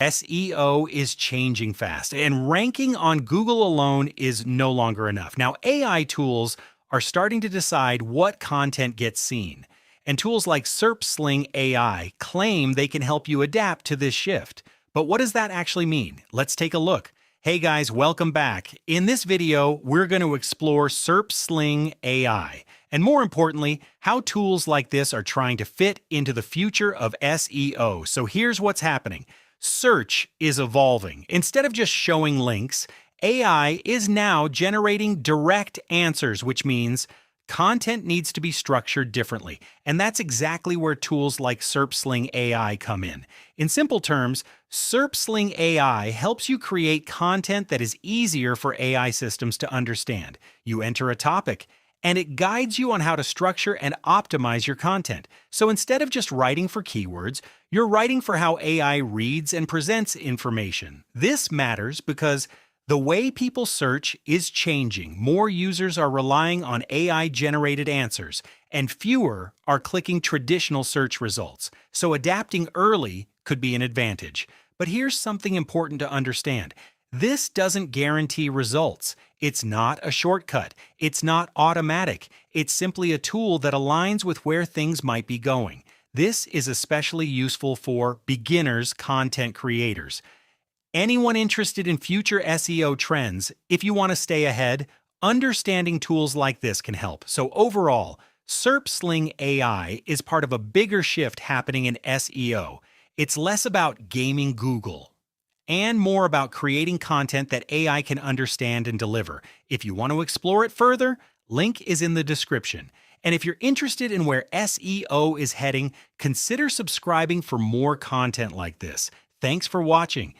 SEO is changing fast, and ranking on Google alone is no longer enough. Now, AI tools are starting to decide what content gets seen, and tools like SerpSling AI claim they can help you adapt to this shift. But what does that actually mean? Let's take a look. Hey guys, welcome back. In this video, we're going to explore SerpSling AI, and more importantly, how tools like this are trying to fit into the future of SEO. So here's what's happening. Search is evolving. Instead of just showing links, AI is now generating direct answers, which means content needs to be structured differently. And that's exactly where tools like SerpSling AI come in. In simple terms, SerpSling AI helps you create content that is easier for AI systems to understand. You enter a topic, and it guides you on how to structure and optimize your content. So instead of just writing for keywords, you're writing for how AI reads and presents information. This matters because the way people search is changing. More users are relying on AI-generated answers, and fewer are clicking traditional search results. So adapting early could be an advantage. But here's something important to understand. This doesn't guarantee results. It's not a shortcut. It's not automatic. It's simply a tool that aligns with where things might be going. This is especially useful for beginners content creators. Anyone interested in future SEO trends, if you want to stay ahead, understanding tools like this can help. So overall, SerpSling AI is part of a bigger shift happening in SEO. It's less about gaming Google and more about creating content that AI can understand and deliver. If you want to explore it further, link is in the description. And if you're interested in where SEO is heading, consider subscribing for more content like this. Thanks for watching.